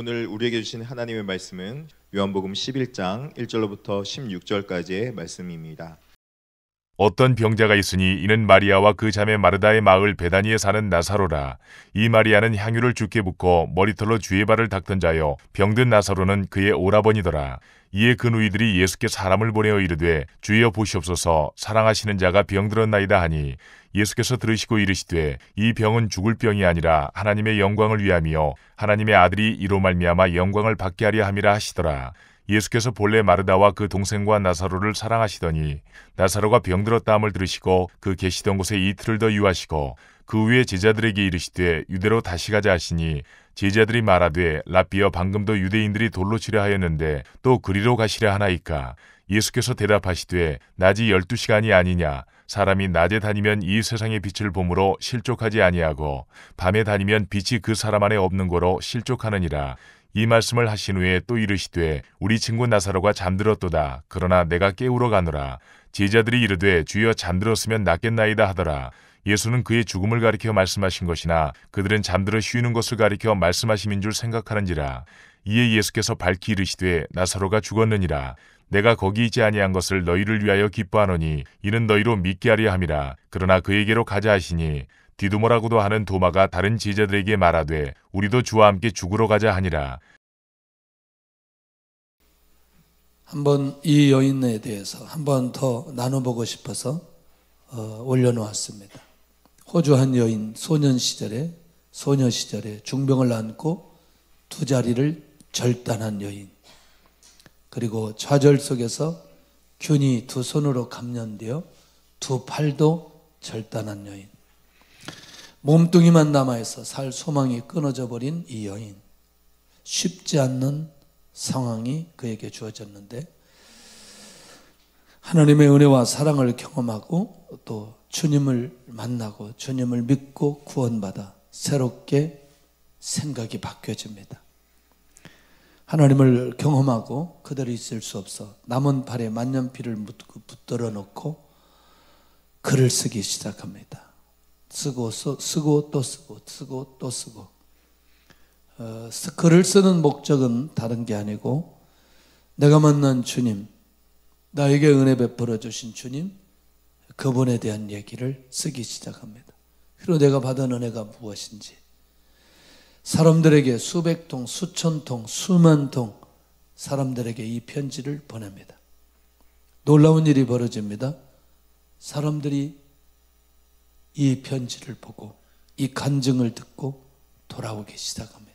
오늘 우리에게 주신 하나님의 말씀은 요한복음 11장 1절로부터 16절까지의 말씀입니다. 어떤 병자가 있으니 이는 마리아와 그 자매 마르다의 마을 베다니에 사는 나사로라. 이 마리아는 향유를 주께 붓고 머리털로 주의 발을 닦던 자요, 병든 나사로는 그의 오라버니더라. 이에 그 누이들이 예수께 사람을 보내어 이르되, 주여 보시옵소서, 사랑하시는 자가 병들었나이다 하니, 예수께서 들으시고 이르시되, 이 병은 죽을 병이 아니라 하나님의 영광을 위함이요 하나님의 아들이 이로 말미암아 영광을 받게 하려 함이라 하시더라. 예수께서 본래 마르다와 그 동생과 나사로를 사랑하시더니 나사로가 병들었다 함을 들으시고 그 계시던 곳에 이틀을 더 유하시고 그 후에 제자들에게 이르시되 유대로 다시 가자 하시니, 제자들이 말하되 라삐여, 방금도 유대인들이 돌로 치려 하였는데 또 그리로 가시려 하나이까? 예수께서 대답하시되 낮이 12시간이 아니냐? 사람이 낮에 다니면 이 세상의 빛을 보므로 실족하지 아니하고 밤에 다니면 빛이 그 사람 안에 없는 거로 실족하느니라. 이 말씀을 하신 후에 또 이르시되, 우리 친구 나사로가 잠들었도다. 그러나 내가 깨우러 가노라. 제자들이 이르되 주여, 잠들었으면 낫겠나이다 하더라. 예수는 그의 죽음을 가리켜 말씀하신 것이나 그들은 잠들어 쉬는 것을 가리켜 말씀하심인 줄 생각하는지라. 이에 예수께서 밝히 이르시되, 나사로가 죽었느니라. 내가 거기 있지 아니한 것을 너희를 위하여 기뻐하노니 이는 너희로 믿게 하려 함이라. 그러나 그에게로 가자 하시니, 디두모라고도 하는 도마가 다른 제자들에게 말하되 우리도 주와 함께 죽으러 가자 하니라. 한번 이 여인에 대해서 한번 더 나눠보고 싶어서 올려놓았습니다. 호주 한 여인, 소녀 시절에 중병을 안고 두 자리를 절단한 여인, 그리고 좌절 속에서 균이 두 손으로 감염되어 두 팔도 절단한 여인, 몸뚱이만 남아있어 살 소망이 끊어져 버린 이 여인, 쉽지 않는 상황이 그에게 주어졌는데 하나님의 은혜와 사랑을 경험하고 또 주님을 만나고 주님을 믿고 구원받아 새롭게 생각이 바뀌어집니다. 하나님을 경험하고 그대로 있을 수 없어 남은 팔에 만년필을 붙들어 놓고 글을 쓰기 시작합니다. 쓰고 또 쓰고. 글을 쓰는 목적은 다른 게 아니고 내가 만난 주님, 나에게 은혜 베풀어 주신 주님, 그분에 대한 얘기를 쓰기 시작합니다. 그리고 내가 받은 은혜가 무엇인지 사람들에게 수백 통, 수천 통, 수만 통 사람들에게 이 편지를 보냅니다. 놀라운 일이 벌어집니다. 사람들이 이 편지를 보고 이 간증을 듣고 돌아오기 시작합니다.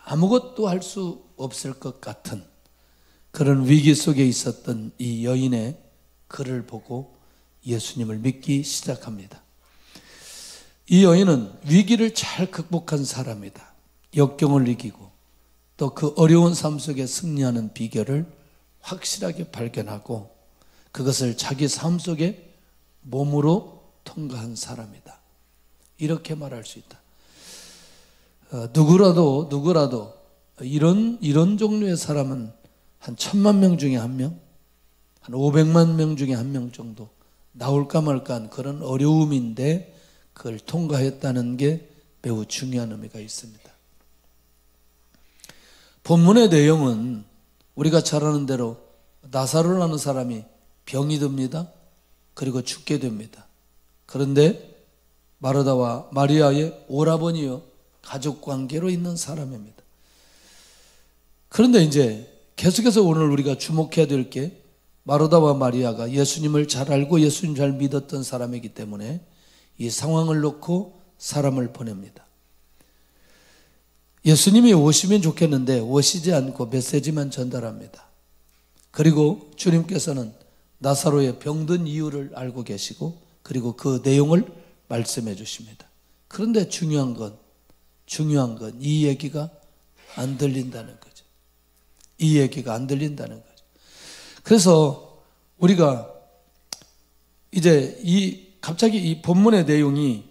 아무것도 할 수 없을 것 같은 그런 위기 속에 있었던 이 여인의 글을 보고 예수님을 믿기 시작합니다. 이 여인은 위기를 잘 극복한 사람이다. 역경을 이기고 또 그 어려운 삶 속에 승리하는 비결을 확실하게 발견하고 그것을 자기 삶 속에 몸으로 통과한 사람이다. 이렇게 말할 수 있다. 누구라도 이런 종류의 사람은 한 1000만 명 중에 한 명, 한 500만 명 중에 한 명 정도 나올까 말까한 그런 어려움인데 그걸 통과했다는 게 매우 중요한 의미가 있습니다. 본문의 내용은 우리가 잘 아는 대로 나사로라는 사람이 병이 듭니다. 그리고 죽게 됩니다. 그런데 마르다와 마리아의 오라버니요 가족관계로 있는 사람입니다. 그런데 이제 계속해서 오늘 우리가 주목해야 될 게 마르다와 마리아가 예수님을 잘 알고 예수님 잘 믿었던 사람이기 때문에 이 상황을 놓고 사람을 보냅니다. 예수님이 오시면 좋겠는데 오시지 않고 메시지만 전달합니다. 그리고 주님께서는 나사로의 병든 이유를 알고 계시고 그리고 그 내용을 말씀해 주십니다. 그런데 중요한 건 이 얘기가 안 들린다는 거죠. 이 얘기가 안 들린다는 거죠. 그래서 우리가 이제 갑자기 이 본문의 내용이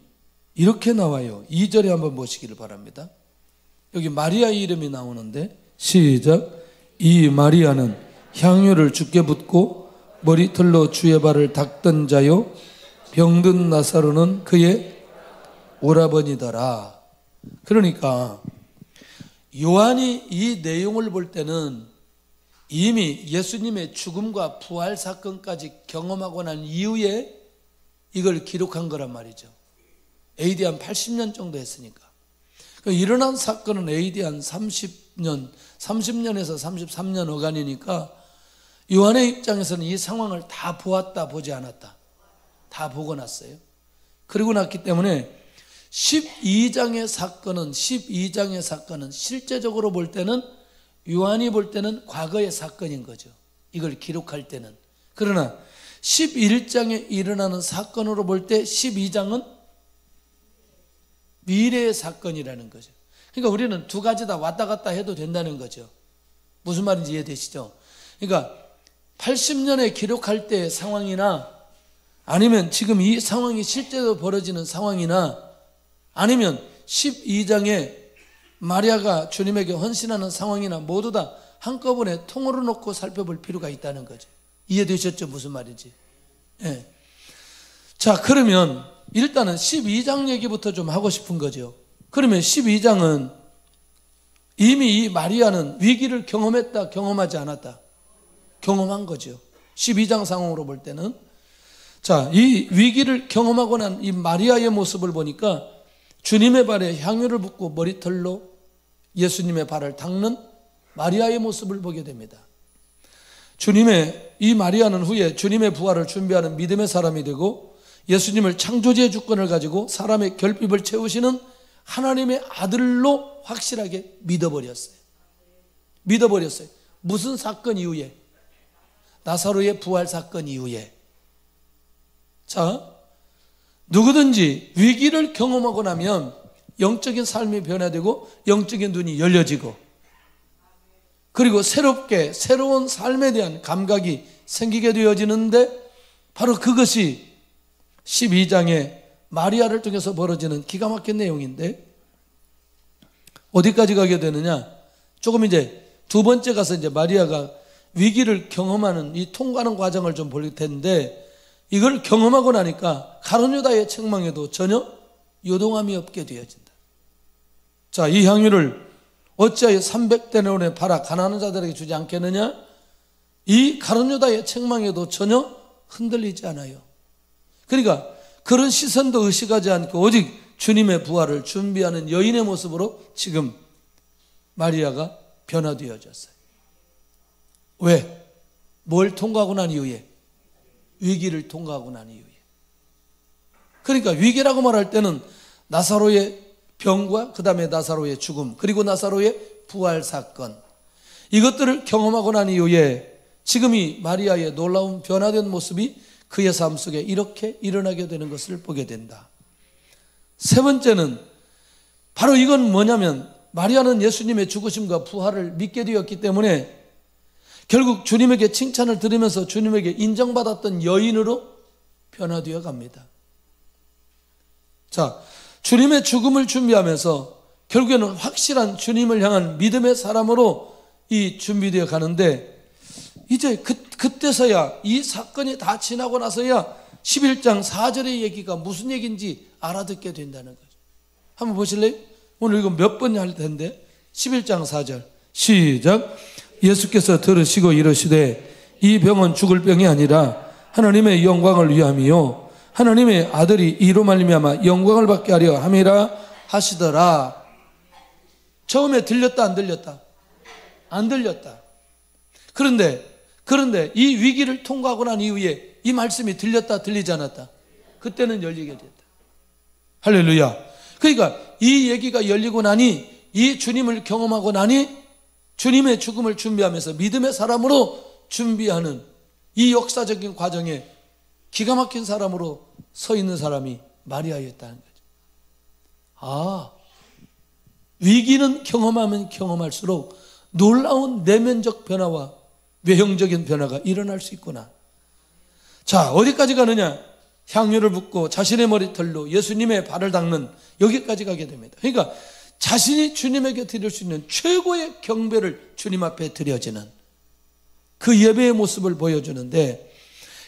이렇게 나와요. 2절에 한번 보시기를 바랍니다. 여기 마리아의 이름이 나오는데 시작. 이 마리아는 향유를 주께 붓고 머리털로 주의 발을 닦던 자요 병든 나사로는 그의 오라버니더라. 그러니까 요한이 이 내용을 볼 때는 이미 예수님의 죽음과 부활 사건까지 경험하고 난 이후에 이걸 기록한 거란 말이죠. AD 한 80년 정도 했으니까. 일어난 사건은 AD 한 30년에서 33년 어간이니까 요한의 입장에서는 이 상황을 다 보았다 보지 않았다, 다 보고 났어요. 그리고 났기 때문에 12장의 사건은 실제적으로 볼 때는, 요한이 볼 때는 과거의 사건인 거죠. 이걸 기록할 때는. 그러나 11장에 일어나는 사건으로 볼 때 12장은 미래의 사건이라는 거죠. 그러니까 우리는 두 가지 다 왔다 갔다 해도 된다는 거죠. 무슨 말인지 이해되시죠? 그러니까 80년에 기록할 때의 상황이나, 아니면 지금 이 상황이 실제로 벌어지는 상황이나, 아니면 12장에 마리아가 주님에게 헌신하는 상황이나 모두 다 한꺼번에 통으로 놓고 살펴볼 필요가 있다는 거죠. 이해되셨죠? 무슨 말인지. 예. 자, 그러면 일단은 12장 얘기부터 좀 하고 싶은 거죠. 그러면 12장은 이미 이 마리아는 위기를 경험했다, 경험하지 않았다? 경험한 거죠. 12장 상황으로 볼 때는. 자, 이 위기를 경험하고 난 이 마리아의 모습을 보니까 주님의 발에 향유를 붓고 머리털로 예수님의 발을 닦는 마리아의 모습을 보게 됩니다. 이 마리아는 후에 주님의 부활을 준비하는 믿음의 사람이 되고 예수님을 창조주의 주권을 가지고 사람의 결핍을 채우시는 하나님의 아들로 확실하게 믿어버렸어요. 무슨 사건 이후에? 나사로의 부활 사건 이후에. 자, 누구든지 위기를 경험하고 나면 영적인 삶이 변화되고 영적인 눈이 열려지고, 그리고 새로운 삶에 대한 감각이 생기게 되어지는데, 바로 그것이 12장의 마리아를 통해서 벌어지는 기가 막힌 내용인데, 어디까지 가게 되느냐? 조금 이제 두 번째 가서 이제 마리아가 위기를 경험하는 이 통과하는 과정을 좀 볼 텐데, 이걸 경험하고 나니까 가룟 유다의 책망에도 전혀 요동함이 없게 되어진다. 자, 이 향유를 어찌하여 300데나리온에 팔아 가난한 자들에게 주지 않겠느냐? 이 가룟 유다의 책망에도 전혀 흔들리지 않아요. 그러니까 그런 시선도 의식하지 않고 오직 주님의 부활을 준비하는 여인의 모습으로 지금 마리아가 변화되어졌어요. 왜? 뭘 통과하고 난 이후에? 위기를 통과하고 난 이후에. 그러니까 위기라고 말할 때는 나사로의 병과 그 다음에 나사로의 죽음, 그리고 나사로의 부활 사건, 이것들을 경험하고 난 이후에 지금 이 마리아의 놀라운 변화된 모습이 그의 삶 속에 이렇게 일어나게 되는 것을 보게 된다. 세 번째는 바로 이건 뭐냐면, 마리아는 예수님의 죽으심과 부활을 믿게 되었기 때문에 결국 주님에게 칭찬을 들으면서 주님에게 인정받았던 여인으로 변화되어 갑니다. 자, 주님의 죽음을 준비하면서 결국에는 확실한 주님을 향한 믿음의 사람으로 이 준비되어 가는데, 이제 그때서야, 이 사건이 다 지나고 나서야 11장 4절의 얘기가 무슨 얘기인지 알아듣게 된다는 거죠. 한번 보실래요? 오늘 이거 몇 번 할 텐데, 11장 4절 시작. 예수께서 들으시고 이르시되 이 병은 죽을 병이 아니라 하나님의 영광을 위함이요 하나님의 아들이 이로 말미암아 영광을 받게 하려 함이라 하시더라. 처음에 들렸다 안 들렸다? 안 들렸다. 그런데 이 위기를 통과하고 난 이후에 이 말씀이 들렸다 들리지 않았다? 그때는 열리게 됐다. 할렐루야. 그러니까 이 얘기가 열리고 나니, 이 주님을 경험하고 나니 주님의 죽음을 준비하면서 믿음의 사람으로 준비하는 이 역사적인 과정에 기가 막힌 사람으로 서 있는 사람이 마리아였다는 거죠. 아, 위기는 경험하면 경험할수록 놀라운 내면적 변화와 외형적인 변화가 일어날 수 있구나. 자, 어디까지 가느냐? 향유를 붓고 자신의 머리털로 예수님의 발을 닦는, 여기까지 가게 됩니다. 그러니까 자신이 주님에게 드릴 수 있는 최고의 경배를 주님 앞에 드려지는 그 예배의 모습을 보여주는데,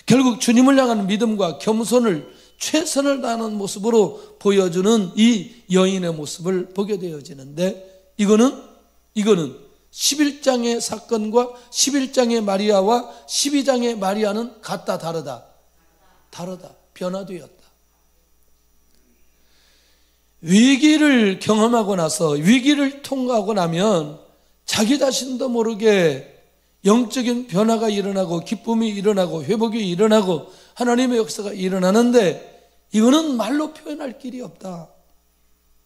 결국 주님을 향한 믿음과 겸손을 최선을 다하는 모습으로 보여주는 이 여인의 모습을 보게 되어지는데, 이거는 이거는 11장의 사건과 11장의 마리아와 12장의 마리아는 같다, 다르다? 다르다. 변화되었다. 위기를 경험하고 나서 위기를 통과하고 나면 자기 자신도 모르게 영적인 변화가 일어나고 기쁨이 일어나고 회복이 일어나고 하나님의 역사가 일어나는데 이거는 말로 표현할 길이 없다.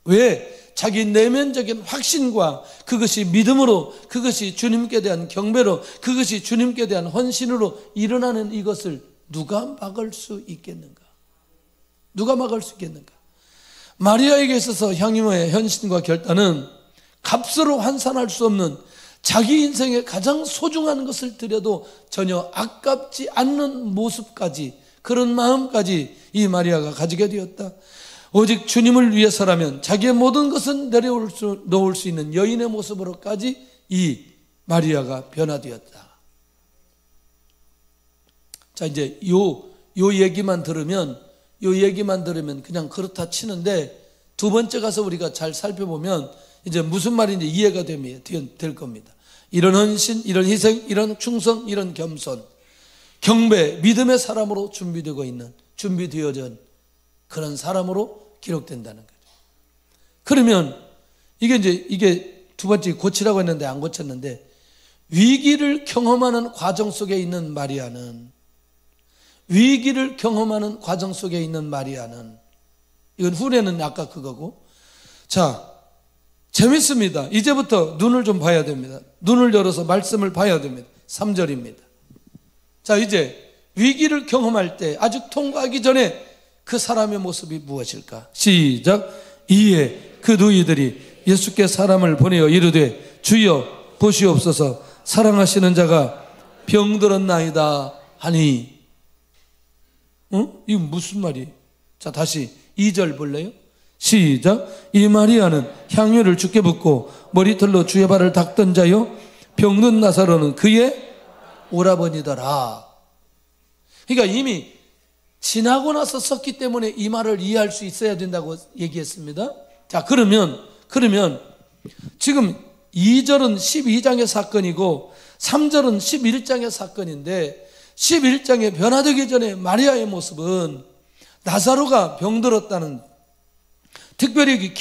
왜? 자기 내면적인 확신과 그것이 믿음으로, 그것이 주님께 대한 경배로, 그것이 주님께 대한 헌신으로 일어나는 이것을 누가 막을 수 있겠는가? 누가 막을 수 있겠는가? 마리아에게 있어서 향유의 헌신과 결단은 값으로 환산할 수 없는 자기 인생의 가장 소중한 것을 드려도 전혀 아깝지 않는 모습까지, 그런 마음까지 이 마리아가 가지게 되었다. 오직 주님을 위해서라면 자기의 모든 것은 놓을 수 있는 여인의 모습으로까지 이 마리아가 변화되었다. 자, 이제 요 얘기만 들으면 그냥 그렇다 치는데 두 번째 가서 우리가 잘 살펴보면 이제 무슨 말인지 이해가 될 겁니다. 이런 헌신, 이런 희생, 이런 충성, 이런 겸손, 경배, 믿음의 사람으로 준비되어진 그런 사람으로 기록된다는 거죠. 그러면 이게 두 번째 고치라고 했는데 안 고쳤는데, 위기를 경험하는 과정 속에 있는 마리아는, 이건 후래는 아까 그거고. 자, 재밌습니다. 이제부터 눈을 좀 봐야 됩니다. 눈을 열어서 말씀을 봐야 됩니다. 3절입니다. 자, 이제 위기를 경험할 때 아직 통과하기 전에 그 사람의 모습이 무엇일까? 시작. 이에 그 너희들이 예수께 사람을 보내어 이르되 주여 보시옵소서, 사랑하시는 자가 병들었나이다 하니. 이거 무슨 말이에요? 자, 다시 2절 볼래요? 시작. 이 마리아는 향유를 주께 붓고 머리털로 주의 발을 닦던 자요, 병든 나사로는 그의 오라버니더라. 그러니까 이미 지나고 나서 썼기 때문에 이 말을 이해할 수 있어야 된다고 얘기했습니다. 자, 그러면 지금 2절은 12장의 사건이고 3절은 11장의 사건인데, 11장에 변화되기 전에 마리아의 모습은 나사로가 병들었다는, 특별히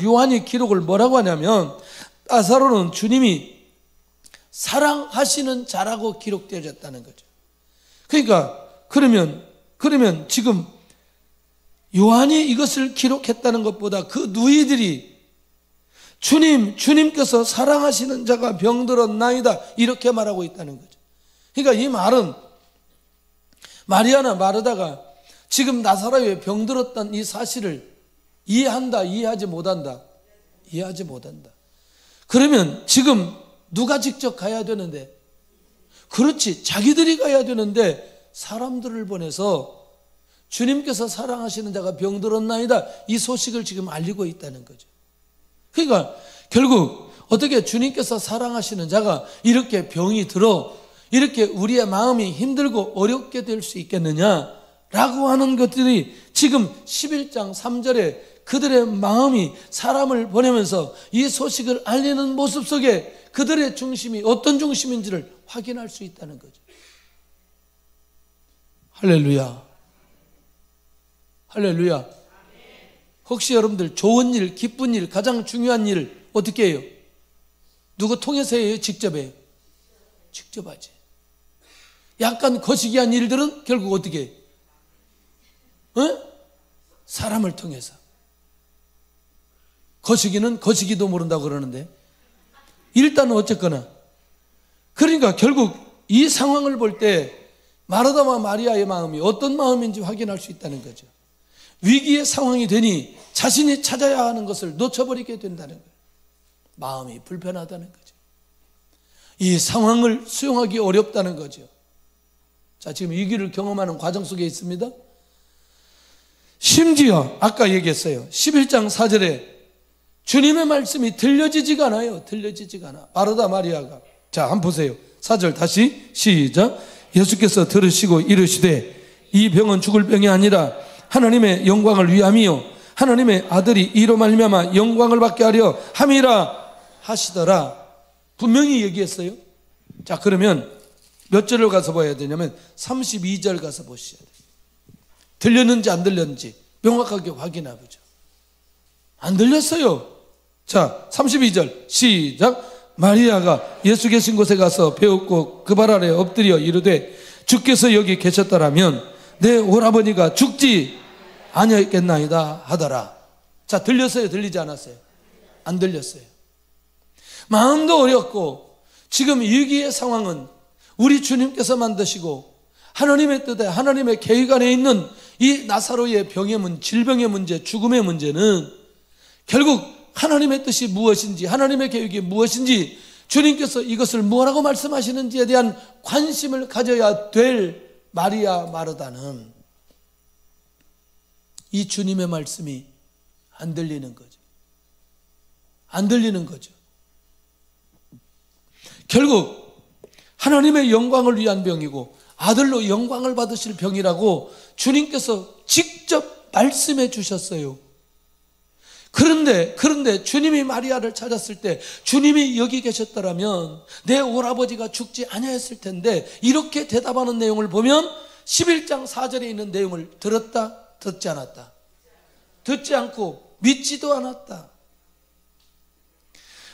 요한이 기록을 뭐라고 하냐면, 나사로는 주님이 사랑하시는 자라고 기록되어졌다는 거죠. 그러니까 그러면 지금 요한이 이것을 기록했다는 것보다 그 누이들이 주님께서 사랑하시는 자가 병들었나이다 이렇게 말하고 있다는 거죠. 그러니까 이 말은 마리아나 마르다가 지금 나사로에 병들었던 이 사실을 이해한다, 이해하지 못한다? 이해하지 못한다. 그러면 지금 누가 직접 가야 되는데? 그렇지, 자기들이 가야 되는데 사람들을 보내서 주님께서 사랑하시는 자가 병들었나이다 이 소식을 지금 알리고 있다는 거죠. 그러니까 결국 어떻게 주님께서 사랑하시는 자가 이렇게 병이 들어 이렇게 우리의 마음이 힘들고 어렵게 될 수 있겠느냐라고 하는 것들이 지금 11장 3절에 그들의 마음이 사람을 보내면서 이 소식을 알리는 모습 속에 그들의 중심이 어떤 중심인지를 확인할 수 있다는 거죠. 할렐루야. 할렐루야. 혹시 여러분들 좋은 일, 기쁜 일, 가장 중요한 일을 어떻게 해요? 누구 통해서 해요? 직접 해요? 직접 하지. 약간 거시기한 일들은 결국 어떻게 해요? 사람을 통해서. 거시기는 거시기도 모른다고 그러는데 일단은 어쨌거나, 그러니까 결국 이 상황을 볼 때 마르다와 마리아의 마음이 어떤 마음인지 확인할 수 있다는 거죠. 위기의 상황이 되니 자신이 찾아야 하는 것을 놓쳐버리게 된다는 거예요. 마음이 불편하다는 거죠. 이 상황을 수용하기 어렵다는 거죠. 자, 지금 위기를 경험하는 과정 속에 있습니다. 심지어 아까 얘기했어요. 11장 4절에 주님의 말씀이 들려지지가 않아요. 들려지지가 않아. 마르다 마리아가. 자, 한번 보세요. 4절 다시 시작. 예수께서 들으시고 이르시되 이 병은 죽을 병이 아니라 하나님의 영광을 위함이요 하나님의 아들이 이로 말미암아 영광을 받게 하려 함이라 하시더라. 분명히 얘기했어요. 자, 그러면 몇 절을 가서 봐야 되냐면 32절 가서 보셔야 돼요. 들렸는지 안 들렸는지 명확하게 확인해 보죠. 안 들렸어요. 자, 32절 시작. 마리아가 예수 계신 곳에 가서 배웠고 그 발 아래 엎드려 이르되 주께서 여기 계셨더라면 내 오라버니가 죽지 아니었겠나이다 하더라. 자, 들렸어요? 들리지 않았어요? 안 들렸어요. 마음도 어렵고 지금 위기의 상황은 우리 주님께서 만드시고 하나님의 뜻에 하나님의 계획 안에 있는 이 나사로의 병의 문제, 질병의 문제, 죽음의 문제는 결국 하나님의 뜻이 무엇인지, 하나님의 계획이 무엇인지, 주님께서 이것을 뭐라고 말씀하시는지에 대한 관심을 가져야 될 마리아 마르다는 이 주님의 말씀이 안 들리는 거죠. 안 들리는 거죠. 결국 하나님의 영광을 위한 병이고 아들로 영광을 받으실 병이라고 주님께서 직접 말씀해 주셨어요. 그런데 주님이 마리아를 찾았을 때 주님이 여기 계셨더라면 내 오라버지가 죽지 아니했을 텐데, 이렇게 대답하는 내용을 보면 11장 4절에 있는 내용을 들었다? 듣지 않았다? 듣지 않고 믿지도 않았다.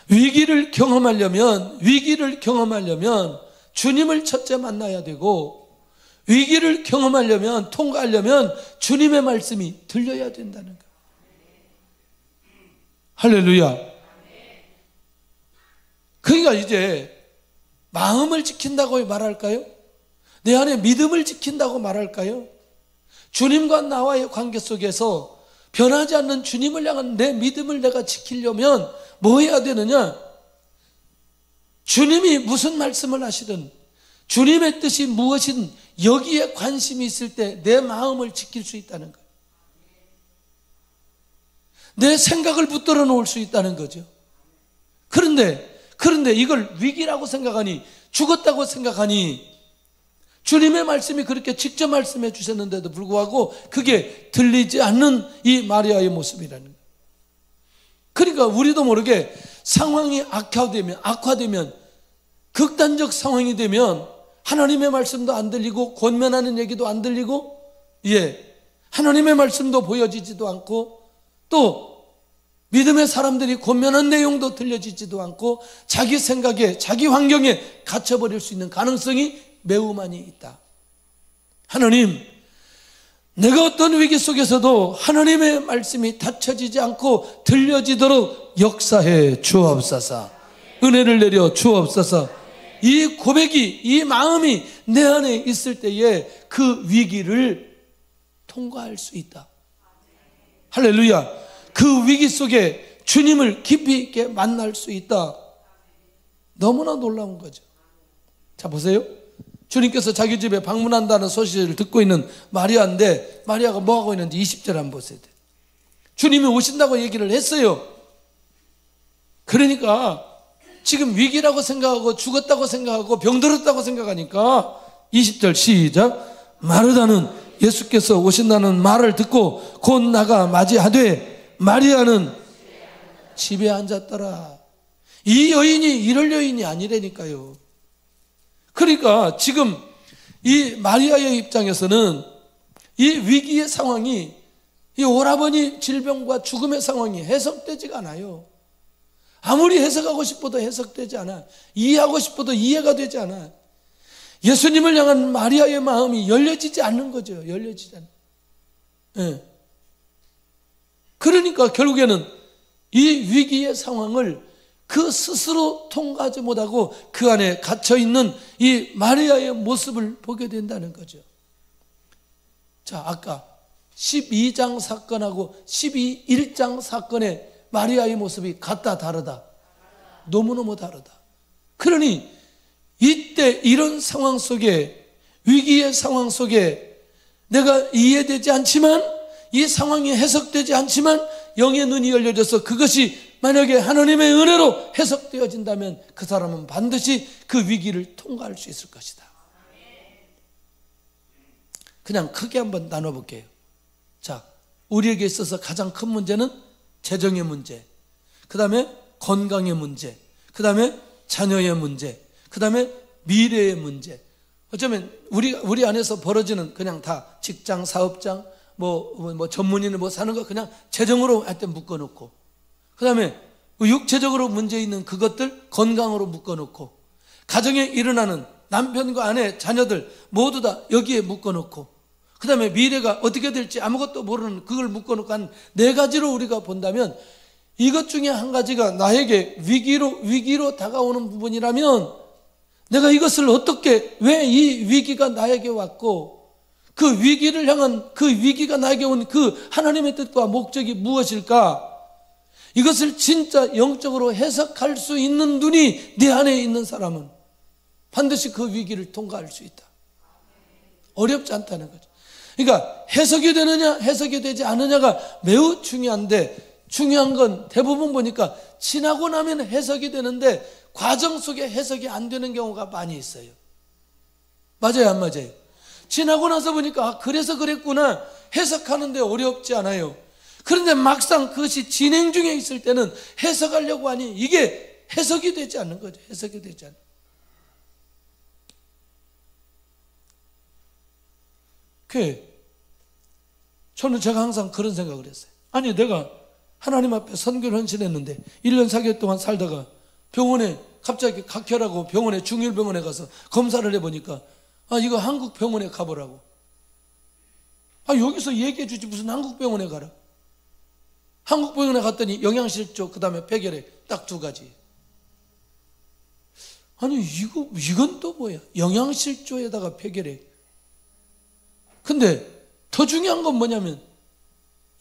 위기를 경험하려면 주님을 첫째 만나야 되고, 위기를 경험하려면, 통과하려면 주님의 말씀이 들려야 된다는 거예요. 할렐루야. 그러니까 이제 마음을 지킨다고 말할까요? 내 안에 믿음을 지킨다고 말할까요? 주님과 나와의 관계 속에서 변하지 않는 주님을 향한 내 믿음을 내가 지키려면 뭐 해야 되느냐? 주님이 무슨 말씀을 하시든 주님의 뜻이 무엇이든 여기에 관심이 있을 때 내 마음을 지킬 수 있다는 거예요. 내 생각을 붙들어 놓을 수 있다는 거죠. 그런데 이걸 위기라고 생각하니, 죽었다고 생각하니, 주님의 말씀이 그렇게 직접 말씀해 주셨는데도 불구하고 그게 들리지 않는 이 마리아의 모습이라는 거예요. 그러니까 우리도 모르게 상황이 악화되면 극단적 상황이 되면 하나님의 말씀도 안 들리고 권면하는 얘기도 안 들리고, 하나님의 말씀도 보여지지도 않고, 또 믿음의 사람들이 권면한 내용도 들려지지도 않고 자기 생각에, 자기 환경에 갇혀버릴 수 있는 가능성이 매우 많이 있다. 하나님, 내가 어떤 위기 속에서도 하나님의 말씀이 닫혀지지 않고 들려지도록 역사해 주옵소서. 은혜를 내려 주옵소서. 이 고백이, 이 마음이 내 안에 있을 때에 그 위기를 통과할 수 있다. 할렐루야. 그 위기 속에 주님을 깊이 있게 만날 수 있다. 너무나 놀라운 거죠. 자, 보세요. 주님께서 자기 집에 방문한다는 소식을 듣고 있는 마리아인데, 마리아가 뭐하고 있는지 20절 한번 보세요. 주님이 오신다고 얘기를 했어요. 그러니까 지금 위기라고 생각하고 죽었다고 생각하고 병들었다고 생각하니까 20절 시작. 마르다는 예수께서 오신다는 말을 듣고 곧 나가 맞이하되 마리아는 집에 앉았더라. 이 여인이 이럴 여인이 아니라니까요. 그러니까 지금 이 마리아의 입장에서는 이 위기의 상황이, 이 오라버니 질병과 죽음의 상황이 해석되지가 않아요. 아무리 해석하고 싶어도 해석되지 않아. 이해하고 싶어도 이해가 되지 않아. 예수님을 향한 마리아의 마음이 열려지지 않는 거죠. 열려지지 않아요. 그러니까 결국에는 이 위기의 상황을 그 스스로 통과하지 못하고 그 안에 갇혀있는 이 마리아의 모습을 보게 된다는 거죠. 자, 아까 12장 사건하고 1장 사건의 마리아의 모습이 같다 다르다? 너무너무 다르다. 그러니 이때 이런 상황 속에, 위기의 상황 속에 내가 이해되지 않지만, 이 상황이 해석되지 않지만 영의 눈이 열려져서 그것이 만약에 하나님의 은혜로 해석되어진다면 그 사람은 반드시 그 위기를 통과할 수 있을 것이다. 그냥 크게 한번 나눠볼게요. 자, 우리에게 있어서 가장 큰 문제는 재정의 문제, 그 다음에 건강의 문제, 그 다음에 자녀의 문제, 그 다음에 미래의 문제. 어쩌면 우리 안에서 벌어지는 그냥 다 직장, 사업장, 뭐 전문인을 뭐 사는 거 그냥 재정으로 하여튼 묶어놓고, 그 다음에 육체적으로 문제 있는 그것들 건강으로 묶어놓고, 가정에 일어나는 남편과 아내, 자녀들 모두 다 여기에 묶어놓고, 그 다음에 미래가 어떻게 될지 아무것도 모르는 그걸 묶어놓고 한 4가지로 우리가 본다면, 이것 중에 한 가지가 나에게 위기로 다가오는 부분이라면, 내가 이것을 어떻게, 왜 이 위기가 나에게 왔고, 그 위기를 향한, 그 위기가 나에게 온 그 하나님의 뜻과 목적이 무엇일까? 이것을 진짜 영적으로 해석할 수 있는 눈이 내 안에 있는 사람은 반드시 그 위기를 통과할 수 있다. 어렵지 않다는 거죠. 그러니까 해석이 되느냐 해석이 되지 않느냐가 매우 중요한데, 중요한 건 대부분 보니까 지나고 나면 해석이 되는데 과정 속에 해석이 안 되는 경우가 많이 있어요. 맞아요, 안 맞아요? 지나고 나서 보니까 그래서 그랬구나 해석하는데 어렵지 않아요. 그런데 막상 그것이 진행 중에 있을 때는 해석하려고 하니 이게 해석이 되지 않는 거죠. 해석이 되지 않는. 저는 제가 항상 그런 생각을 했어요. 아니, 내가 하나님 앞에 선교를 헌신했는데 1년 4개월 동안 살다가 병원에 갑자기 각혈하고 병원에 중일병원에 가서 검사를 해보니까 이거 한국 병원에 가보라고. 여기서 얘기해 주지 무슨 한국 병원에 가라. 한국 병원에 갔더니 영양실조, 그 다음에 폐결핵 딱 2가지. 아니 이건 또 뭐야? 영양실조에다가 폐결핵. 근데 더 중요한 건 뭐냐면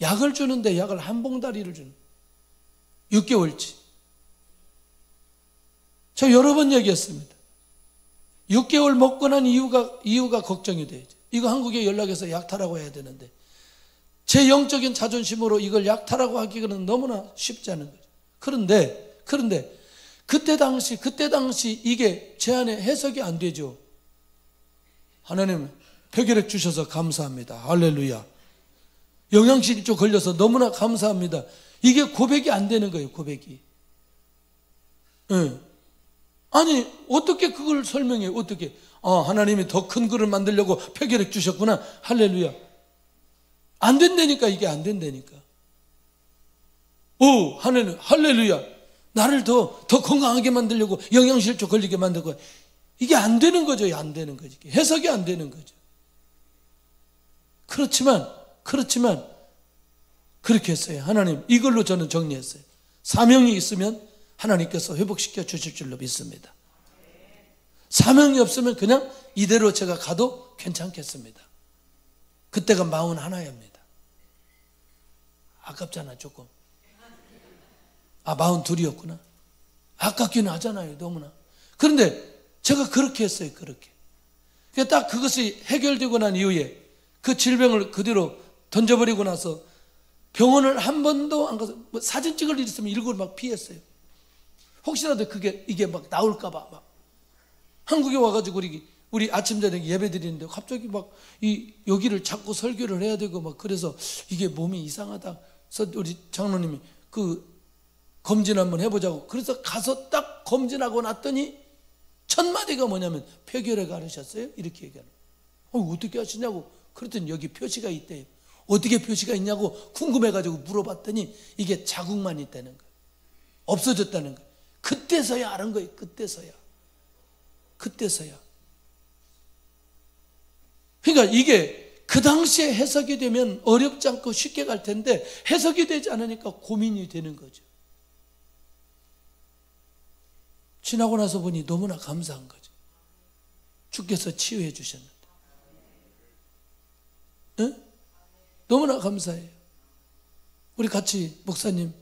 약을 주는데 약을 한 봉다리를 주는 6개월치. 저 여러 번 얘기했습니다. 6개월 먹고 난 이유가 걱정이 돼요. 이거 한국에 연락해서 약타라고 해야 되는데 제 영적인 자존심으로 이걸 약타라고 하기는 너무나 쉽지 않은 거죠. 그런데 그때 당시 이게 제 안에 해석이 안 되죠. 하나님 폐결핵 주셔서 감사합니다. 할렐루야. 영양실조 걸려서 너무나 감사합니다. 이게 고백이 안 되는 거예요. 고백이. 네. 아니 어떻게 그걸 설명해요? 어떻게? 하나님이 더 큰 그릇 만들려고 폐결핵 주셨구나. 할렐루야. 안 된다니까. 이게 안 된다니까. 하나님 할렐루야. 나를 더 건강하게 만들려고 영양실조 걸리게 만들고. 이게 안 되는 거죠. 안 되는 거죠. 해석이 안 되는 거죠. 그렇지만 그렇게 했어요. 하나님 이걸로 저는 정리했어요. 사명이 있으면 하나님께서 회복시켜 주실 줄로 믿습니다. 사명이 없으면 그냥 이대로 제가 가도 괜찮겠습니다. 그때가 41입니다. 아깝잖아 조금. 42이었구나. 아깝긴 하잖아요 너무나. 그런데 제가 그렇게 했어요. 그렇게. 딱 그것이 해결되고 난 이후에 그 질병을 그대로 던져버리고 나서 병원을 한 번도 안 가서 사진 찍을 일 있으면 일부러 막 피했어요. 혹시라도 이게 막 나올까봐 막. 한국에 와가지고 우리 아침 저녁 예배 드리는데 갑자기 막 여기를 자꾸 설교를 해야 되고 막 그래서 이게 몸이 이상하다. 그래서 우리 장로님이 검진 한번 해보자고. 그래서 가서 딱 검진하고 났더니 첫 마디가 뭐냐면 폐결핵 앓으셨어요? 이렇게 얘기하는 거예요. 어떻게 하시냐고. 그랬더니 여기 표시가 있대요. 어떻게 표시가 있냐고 궁금해가지고 물어봤더니 이게 자국만 있다는 거예요. 없어졌다는 거예요. 그때서야 아는 거예요. 그때서야. 그러니까 이게 그 당시에 해석이 되면 어렵지 않고 쉽게 갈 텐데 해석이 되지 않으니까 고민이 되는 거죠. 지나고 나서 보니 너무나 감사한 거죠. 주께서 치유해 주셨는데. 네? 너무나 감사해요. 우리 같이 목사님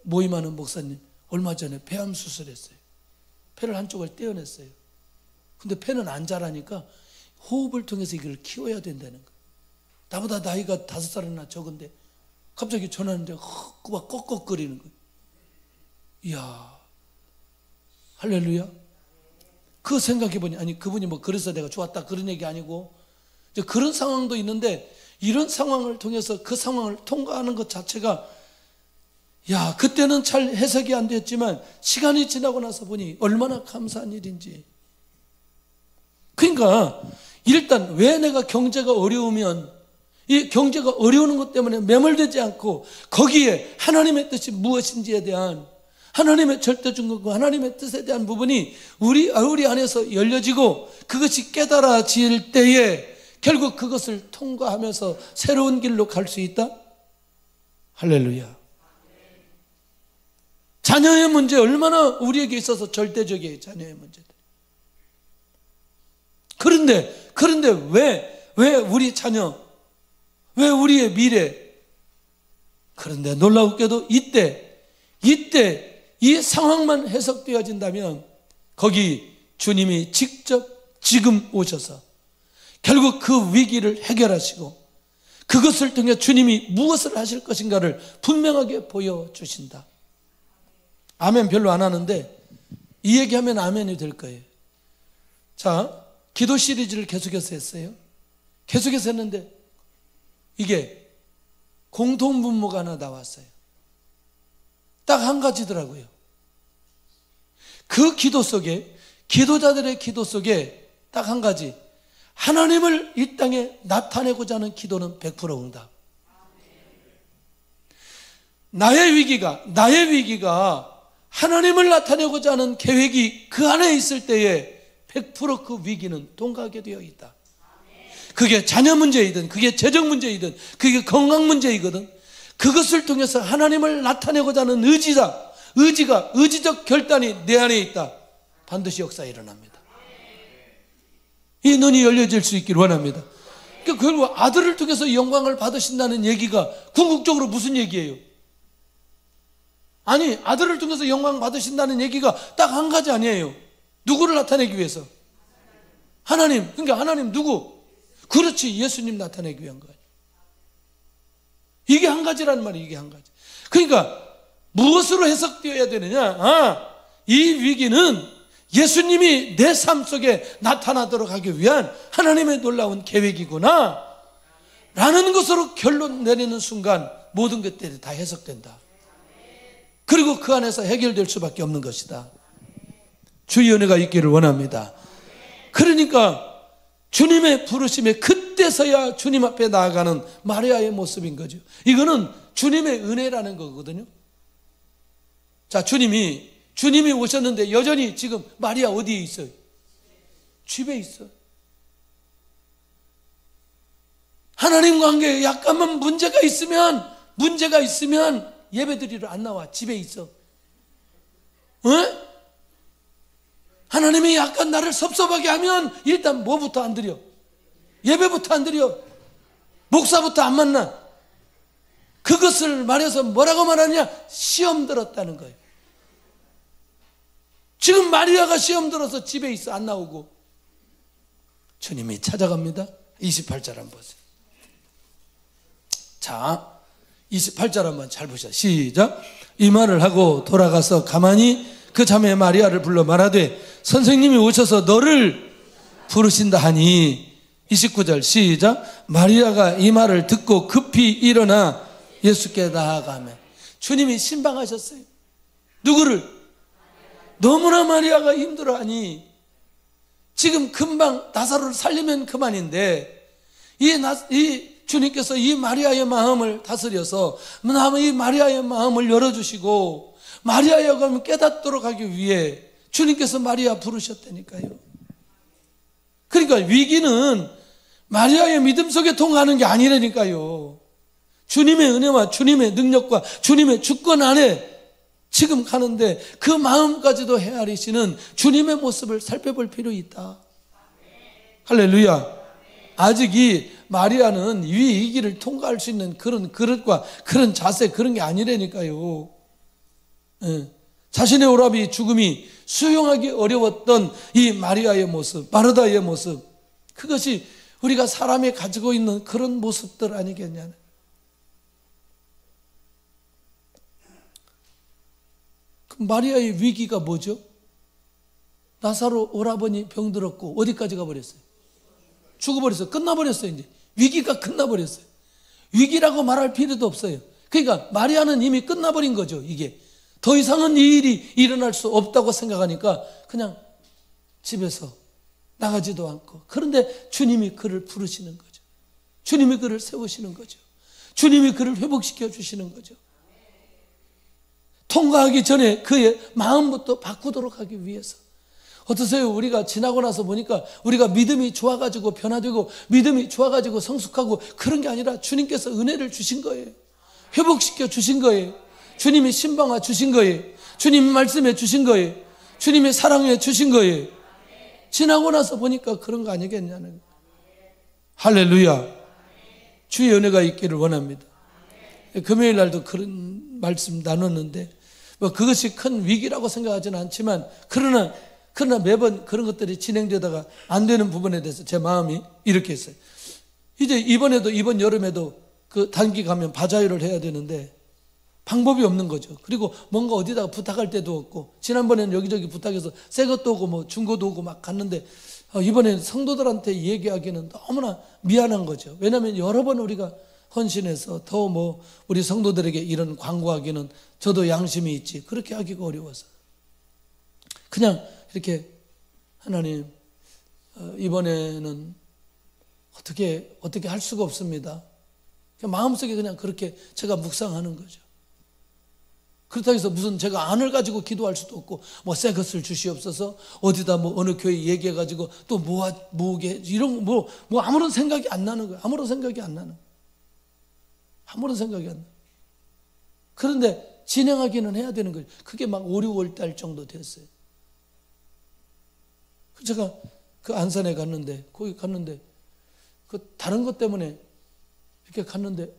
모임하는 목사님 얼마 전에 폐암 수술했어요. 폐를 한쪽을 떼어냈어요. 근데 폐는 안 자라니까 호흡을 통해서 이걸 키워야 된다는 거예요. 나보다 나이가 5살이나 적은데 갑자기 전화하는데 막 꺽꺽거리는 거예요. 이야, 할렐루야. 그 생각해보니 아니 그분이 뭐 그래서 내가 좋았다 그런 얘기 아니고 이제 그런 상황도 있는데 이런 상황을 통해서 그 상황을 통과하는 것 자체가 야, 그때는 잘 해석이 안 됐지만 시간이 지나고 나서 보니 얼마나 감사한 일인지. 그러니까 일단 왜 내가 경제가 어려우면 이 경제가 어려우는 것 때문에 매몰되지 않고 거기에 하나님의 뜻이 무엇인지에 대한 하나님의 절대중간과 하나님의 뜻에 대한 부분이 우리 안에서 열려지고 그것이 깨달아질 때에 결국 그것을 통과하면서 새로운 길로 갈 수 있다? 할렐루야. 자녀의 문제 얼마나 우리에게 있어서 절대적이에요. 자녀의 문제들. 그런데 왜 우리 자녀, 왜 우리의 미래? 그런데 놀라웠게도 이때 이 상황만 해석되어진다면 거기 주님이 직접 지금 오셔서 결국 그 위기를 해결하시고 그것을 통해 주님이 무엇을 하실 것인가를 분명하게 보여주신다. 아멘 별로 안 하는데 이 얘기하면 아멘이 될 거예요. 자, 기도 시리즈를 계속해서 했어요. 계속해서 했는데 이게 공통분모가 하나 나왔어요. 딱 한 가지더라고요. 그 기도 속에, 기도자들의 기도 속에 딱 한 가지, 하나님을 이 땅에 나타내고자 하는 기도는 100% 응답. 나의 위기가 하나님을 나타내고자 하는 계획이 그 안에 있을 때에 100% 그 위기는 통과하게 되어 있다. 그게 자녀 문제이든 그게 재정 문제이든 그게 건강 문제이거든, 그것을 통해서 하나님을 나타내고자 하는 의지적 결단이 내 안에 있다. 반드시 역사 일어납니다. 이 눈이 열려질 수 있기를 원합니다. 그러니까 결국 아들을 통해서 영광을 받으신다는 얘기가 궁극적으로 무슨 얘기예요? 아니, 아들을 통해서 영광 받으신다는 얘기가 딱 한 가지 아니에요. 누구를 나타내기 위해서? 하나님. 그러니까 하나님 누구? 그렇지, 예수님 나타내기 위한 거예요. 이게 한 가지라는 말이에요. 이게 한 가지. 그러니까 무엇으로 해석되어야 되느냐? 이 위기는 예수님이 내 삶 속에 나타나도록 하기 위한 하나님의 놀라운 계획이구나 라는 것으로 결론 내리는 순간 모든 것들이 다 해석된다. 그리고 그 안에서 해결될 수밖에 없는 것이다. 주의 은혜가 있기를 원합니다. 그러니까 주님의 부르심에 그때서야 주님 앞에 나아가는 마리아의 모습인 거죠. 이거는 주님의 은혜라는 거거든요. 자, 주님이 오셨는데 여전히 지금 마리아 어디에 있어요? 집에 있어. 하나님 관계에 약간만 문제가 있으면 예배드리러 안 나와. 집에 있어. 하나님이 약간 나를 섭섭하게 하면 일단 뭐부터 안 드려? 예배부터 안 드려. 목사부터 안 만나. 그것을 말해서 뭐라고 말하냐? 시험 들었다는 거예요. 지금 마리아가 시험 들어서 집에 있어. 안 나오고. 주님이 찾아갑니다. 28절 한번 보세요. 자, 28절 한번 잘 보시죠. 시작. 이 말을 하고 돌아가서 가만히 그 자매 마리아를 불러 말하되 선생님이 오셔서 너를 부르신다 하니. 29절 시작. 마리아가 이 말을 듣고 급히 일어나 예수께 나아가며. 주님이 신방하셨어요. 누구를? 너무나 마리아가 힘들어하니 지금 금방 나사로를 살리면 그만인데 이 주님께서 이 마리아의 마음을 다스려서 이 마리아의 마음을 열어주시고 마리아의 마음을 깨닫도록 하기 위해 주님께서 마리아 부르셨다니까요. 그러니까 위기는 마리아의 믿음 속에 통하는 게 아니라니까요. 주님의 은혜와 주님의 능력과 주님의 주권 안에 지금 가는데 그 마음까지도 헤아리시는 주님의 모습을 살펴볼 필요 있다. 할렐루야. 아직 이 마리아는 이 위기를 통과할 수 있는 그런 그릇과 그런 자세, 그런 게 아니라니까요. 자신의 오라비 죽음이 수용하기 어려웠던 이 마리아의 모습, 마르다의 모습, 그것이 우리가 사람이 가지고 있는 그런 모습들 아니겠냐. 마리아의 위기가 뭐죠? 나사로 오라버니 병들었고 어디까지 가버렸어요? 죽어버렸어요. 끝나버렸어요. 이제 위기가 끝나버렸어요. 위기라고 말할 필요도 없어요. 그러니까 마리아는 이미 끝나버린 거죠. 이게 더 이상은 이 일이 일어날 수 없다고 생각하니까 그냥 집에서 나가지도 않고, 그런데 주님이 그를 부르시는 거죠. 주님이 그를 세우시는 거죠. 주님이 그를 회복시켜 주시는 거죠. 통과하기 전에 그의 마음부터 바꾸도록 하기 위해서. 어떠세요? 우리가 지나고 나서 보니까 우리가 믿음이 좋아가지고 변화되고 믿음이 좋아가지고 성숙하고 그런 게 아니라 주님께서 은혜를 주신 거예요. 회복시켜 주신 거예요. 주님이 신방화 주신 거예요. 주님이 말씀해 주신 거예요. 주님이 사랑해 주신 거예요. 지나고 나서 보니까 그런 거 아니겠냐는 거예요. 할렐루야. 주의 은혜가 있기를 원합니다. 금요일 날도 그런 말씀 나눴는데 뭐 그것이 큰 위기라고 생각하지는 않지만 그러나 매번 그런 것들이 진행되다가 안 되는 부분에 대해서 제 마음이 이렇게 했어요. 이제 이번 여름에도 그 단기 가면 바자회를 해야 되는데 방법이 없는 거죠. 그리고 뭔가 어디다가 부탁할 때도 없고, 지난번에는 여기저기 부탁해서 새 것도 오고 뭐 중고도 오고 막 갔는데 이번에는 성도들한테 얘기하기는 너무나 미안한 거죠. 왜냐하면 여러 번 우리가 헌신해서 더 뭐 우리 성도들에게 이런 광고하기는 저도 양심이 있지, 그렇게 하기가 어려워서 그냥 이렇게 하나님 이번에는 어떻게 할 수가 없습니다. 마음속에 그냥 그렇게 제가 묵상하는 거죠. 그렇다고 해서 무슨 제가 안을 가지고 기도할 수도 없고 뭐 새 것을 주시옵소서, 어디다 뭐 어느 교회 얘기해 가지고 또 모으게 이런 뭐 아무런 생각이 안 나는 거예요. 아무런 생각이 안 나는 거예요. 그런데 진행하기는 해야 되는 거예요. 그게 막 5, 6월 달 정도 됐어요. 제가 그 안산에 거기 갔는데 그 다른 것 때문에 이렇게 갔는데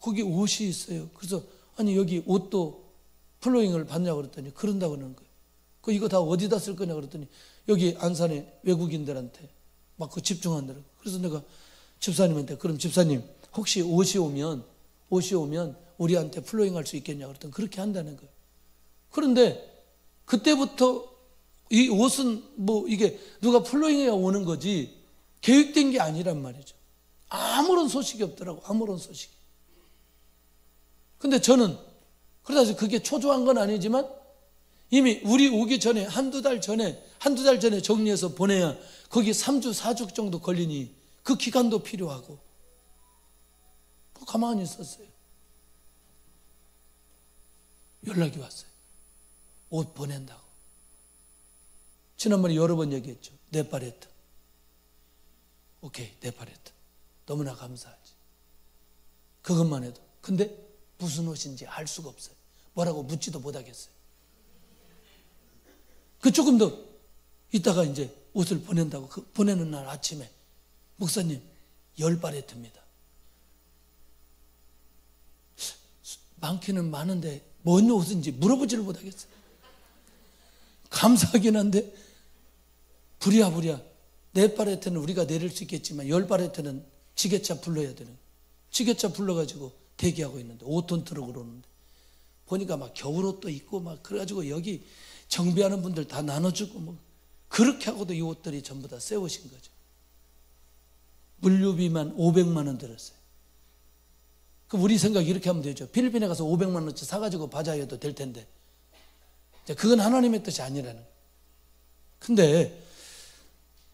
거기 옷이 있어요. 그래서 아니 여기 옷도 플로잉을 받냐고 그랬더니 그런다고 그러는 거예요. 이거 다 어디다 쓸 거냐 그랬더니 여기 안산에 외국인들한테 막 그 집중한다고. 그래서 내가 집사님한테 그럼 집사님 혹시 옷이 오면 우리한테 플로잉 할 수 있겠냐 그랬더니 그렇게 한다는 거예요. 그런데 그때부터 이 옷은 뭐 이게 누가 플로잉해야 오는 거지 계획된 게 아니란 말이죠. 아무런 소식이 없더라고. 아무런 소식이. 근데 저는 그러다 해서 그게 초조한 건 아니지만 이미 우리 오기 전에 한두 달 전에 정리해서 보내야 거기 3주 4주 정도 걸리니 그 기간도 필요하고 가만히 있었어요. 연락이 왔어요. 옷 보낸다고. 지난번에 여러 번 얘기했죠. 네팔에트. 오케이, 네팔에트. 너무나 감사하지. 그것만 해도. 근데 무슨 옷인지 알 수가 없어요. 뭐라고 묻지도 못하겠어요. 조금 더 이따가 이제 옷을 보낸다고. 그 보내는 날 아침에 목사님 10바레트입니다. 많기는 많은데 뭔 옷인지 물어보지를 못하겠어요. 감사하긴 한데 부랴부랴 4바레트는 우리가 내릴 수 있겠지만 10바레트는 지게차 불러야 되는 거예요. 지게차 불러가지고 대기하고 있는데 5톤 트럭으로 오는데 보니까 막 겨울옷도 있고 막 그래가지고 여기 정비하는 분들 다 나눠주고 뭐 그렇게 하고도 이 옷들이 전부 다 새 옷인 거죠. 물류비만 500만 원 들었어요. 그럼 우리 생각 이렇게 하면 되죠. 필리핀에 가서 500만 원어치 사가지고 바자회도 될 텐데 그건 하나님의 뜻이 아니라는 거예요. 근데